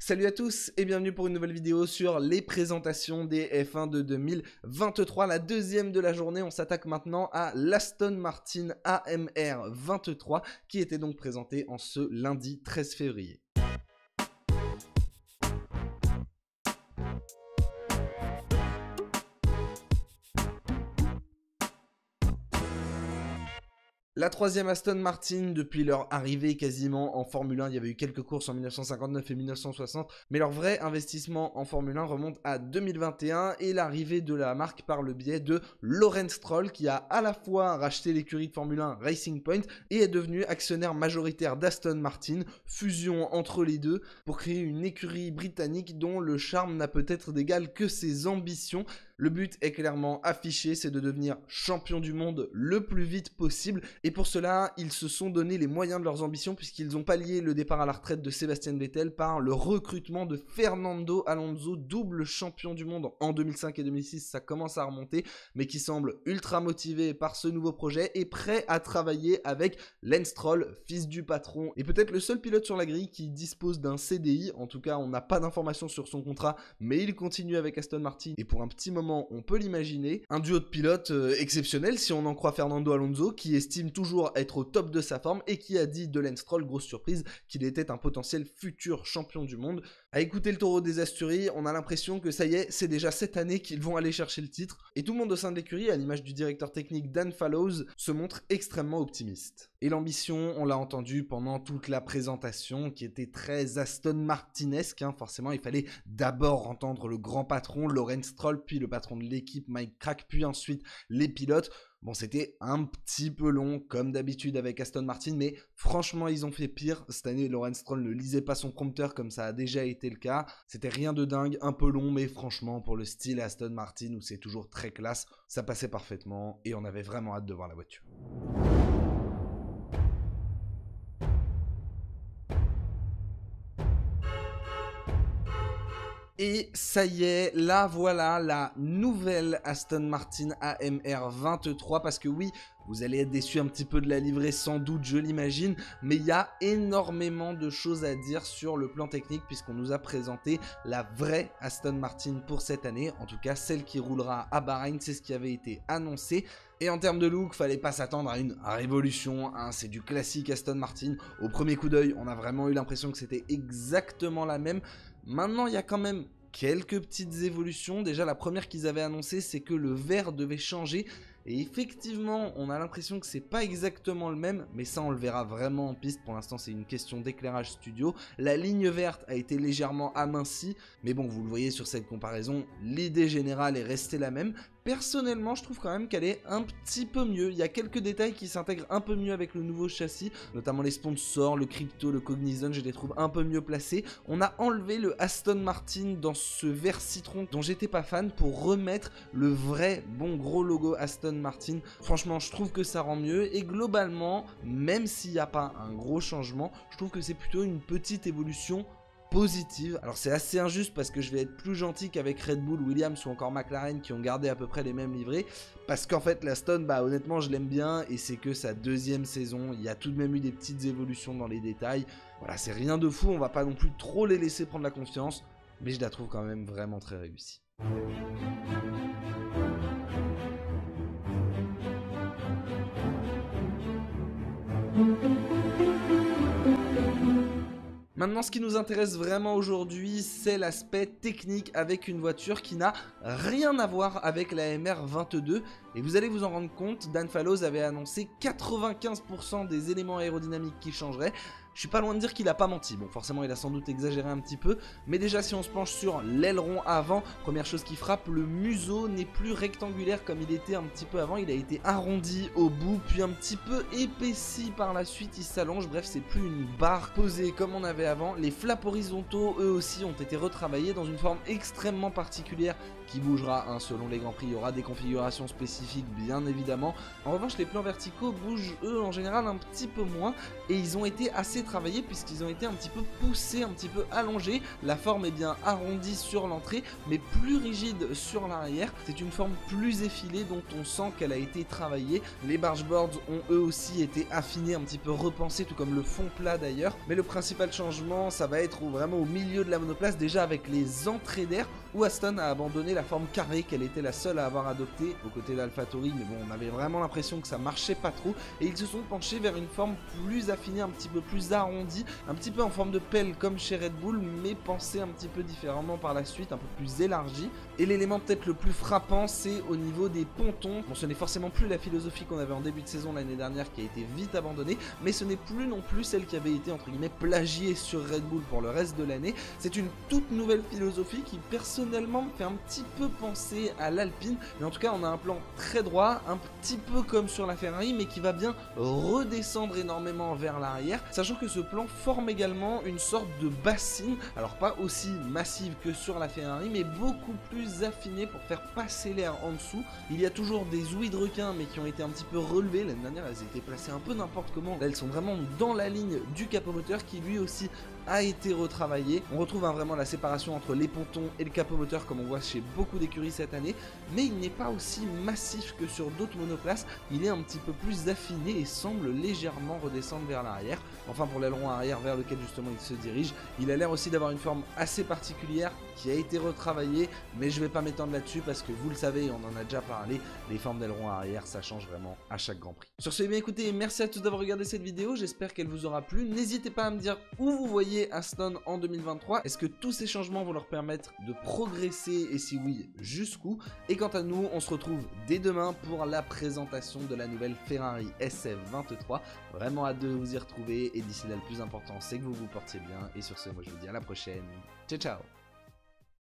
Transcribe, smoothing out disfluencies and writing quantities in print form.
Salut à tous et bienvenue pour une nouvelle vidéo sur les présentations des F1 de 2023, la deuxième de la journée. On s'attaque maintenant à l'Aston Martin AMR 23 qui était donc présenté en ce lundi 13 février. La troisième Aston Martin depuis leur arrivée quasiment en Formule 1, il y avait eu quelques courses en 1959 et 1960, mais leur vrai investissement en Formule 1 remonte à 2021 et l'arrivée de la marque par le biais de Lawrence Stroll qui a à la fois racheté l'écurie de Formule 1 Racing Point et est devenu actionnaire majoritaire d'Aston Martin, fusion entre les deux pour créer une écurie britannique dont le charme n'a peut-être d'égal que ses ambitions. Le but est clairement affiché, c'est de devenir champion du monde le plus vite possible. Et pour cela, ils se sont donné les moyens de leurs ambitions puisqu'ils ont pallié le départ à la retraite de Sébastien Vettel par le recrutement de Fernando Alonso, double champion du monde en 2005 et 2006. Ça commence à remonter, mais qui semble ultra motivé par ce nouveau projet et prêt à travailler avec Lance Stroll, fils du patron, et peut-être le seul pilote sur la grille qui dispose d'un CDI. En tout cas, on n'a pas d'informations sur son contrat, mais il continue avec Aston Martin et pour un petit moment, on peut l'imaginer. Un duo de pilotes exceptionnel si on en croit Fernando Alonso qui estime toujours être au top de sa forme et qui a dit de Lance Stroll, grosse surprise, qu'il était un potentiel futur champion du monde. À écouter le taureau des Asturies, on a l'impression que ça y est, c'est déjà cette année qu'ils vont aller chercher le titre. Et tout le monde au sein de l'écurie, à l'image du directeur technique Dan Fallows, se montre extrêmement optimiste. Et l'ambition, on l'a entendu pendant toute la présentation, qui était très Aston Martinesque. Forcément, il fallait d'abord entendre le grand patron, Lawrence Stroll, puis le patron de l'équipe, Mike Krack, puis ensuite les pilotes. Bon, c'était un petit peu long, comme d'habitude avec Aston Martin, mais franchement, ils ont fait pire. Cette année, Lawrence Stroll ne lisait pas son prompteur comme ça a déjà été le cas. C'était rien de dingue, un peu long, mais franchement, pour le style Aston Martin, où c'est toujours très classe, ça passait parfaitement et on avait vraiment hâte de voir la voiture. Et ça y est, là voilà la nouvelle Aston Martin AMR 23, parce que oui, vous allez être déçus un petit peu de la livrée sans doute, je l'imagine, mais il y a énormément de choses à dire sur le plan technique puisqu'on nous a présenté la vraie Aston Martin pour cette année, en tout cas celle qui roulera à Bahreïn, c'est ce qui avait été annoncé. Et en termes de look, fallait pas s'attendre à une révolution, c'est du classique Aston Martin. Au premier coup d'œil, on a vraiment eu l'impression que c'était exactement la même. Maintenant, il y a quand même quelques petites évolutions. Déjà, la première qu'ils avaient annoncée, c'est que le verre devait changer. Et effectivement, on a l'impression que c'est pas exactement le même, mais ça on le verra vraiment en piste. Pour l'instant, c'est une question d'éclairage studio. La ligne verte a été légèrement amincie, mais bon, vous le voyez sur cette comparaison, l'idée générale est restée la même. Personnellement, je trouve quand même qu'elle est un petit peu mieux. Il y a quelques détails qui s'intègrent un peu mieux avec le nouveau châssis, notamment les sponsors, le crypto, le cognizant, je les trouve un peu mieux placés. On a enlevé le Aston Martin dans ce vert citron dont j'étais pas fan pour remettre le vrai bon gros logo Aston Martin. Franchement, je trouve que ça rend mieux et globalement, même s'il n'y a pas un gros changement, je trouve que c'est plutôt une petite évolution positive. Alors c'est assez injuste parce que je vais être plus gentil qu'avec Red Bull, Williams ou encore McLaren qui ont gardé à peu près les mêmes livrées, parce qu'en fait l'Aston, honnêtement je l'aime bien et c'est que sa deuxième saison, il y a tout de même eu des petites évolutions dans les détails. Voilà, c'est rien de fou, on va pas non plus trop les laisser prendre la confiance, mais je la trouve quand même vraiment très réussie. Maintenant, ce qui nous intéresse vraiment aujourd'hui, c'est l'aspect technique avec une voiture qui n'a rien à voir avec la MR 22. Et vous allez vous en rendre compte, Dan Fallows avait annoncé 95% des éléments aérodynamiques qui changeraient. Je suis pas loin de dire qu'il a pas menti. Bon, forcément, il a sans doute exagéré un petit peu. Mais déjà, si on se penche sur l'aileron avant, première chose qui frappe, le museau n'est plus rectangulaire comme il était un petit peu avant. Il a été arrondi au bout, puis un petit peu épaissi par la suite. Il s'allonge. Bref, c'est plus une barre posée comme on avait avant. Les flaps horizontaux, eux aussi, ont été retravaillés dans une forme extrêmement particulière qui bougera selon les Grands Prix. Il y aura des configurations spécifiques, bien évidemment. En revanche, les plans verticaux bougent, eux, en général, un petit peu moins. Et ils ont été assez travaillés puisqu'ils ont été un petit peu poussés, un petit peu allongés. La forme est bien arrondie sur l'entrée mais plus rigide sur l'arrière. C'est une forme plus effilée dont on sent qu'elle a été travaillée. Les bargeboards ont eux aussi été affinés, un petit peu repensés, tout comme le fond plat d'ailleurs. Mais le principal changement, ça va être vraiment au milieu de la monoplace, déjà avec les entrées d'air, où Aston a abandonné la forme carrée qu'elle était la seule à avoir adoptée aux côtés d'AlphaTauri, mais bon, on avait vraiment l'impression que ça marchait pas trop, et ils se sont penchés vers une forme plus affinée, un petit peu plus arrondie, un petit peu en forme de pelle comme chez Red Bull, mais pensée un petit peu différemment par la suite, un peu plus élargie. Et l'élément peut-être le plus frappant, c'est au niveau des pontons. Bon, ce n'est forcément plus la philosophie qu'on avait en début de saison l'année dernière qui a été vite abandonnée, mais ce n'est plus non plus celle qui avait été entre guillemets plagiée sur Red Bull pour le reste de l'année. C'est une toute nouvelle philosophie qui personnellement me fait un petit peu penser à l'Alpine, mais en tout cas on a un plan très droit, un petit peu comme sur la Ferrari, mais qui va bien redescendre énormément vers l'arrière, sachant que ce plan forme également une sorte de bassine, alors pas aussi massive que sur la Ferrari, mais beaucoup plus affinée pour faire passer l'air en dessous. Il y a toujours des ouïes de requin, mais qui ont été un petit peu relevées. L'année dernière elles étaient placées un peu n'importe comment, là elles sont vraiment dans la ligne du capot moteur qui lui aussi a été retravaillé. On retrouve vraiment la séparation entre les pontons et le capot moteur comme on voit chez beaucoup d'écuries cette année, mais il n'est pas aussi massif que sur d'autres monoplaces, il est un petit peu plus affiné et semble légèrement redescendre vers l'arrière. Enfin pour l'aileron arrière vers lequel justement il se dirige, il a l'air aussi d'avoir une forme assez particulière qui a été retravaillée, mais je vais pas m'étendre là-dessus parce que vous le savez, on en a déjà parlé, les formes d'aileron arrière ça change vraiment à chaque Grand Prix. Sur ce, bien écoutez, merci à tous d'avoir regardé cette vidéo, j'espère qu'elle vous aura plu. N'hésitez pas à me dire où vous voyez Aston en 2023, est-ce que tous ces changements vont leur permettre de progresser et si oui, jusqu'où? Et quant à nous, on se retrouve dès demain pour la présentation de la nouvelle Ferrari SF23. Vraiment hâte de vous y retrouver et d'ici là le plus important c'est que vous vous portiez bien et sur ce moi je vous dis à la prochaine. Ciao ciao.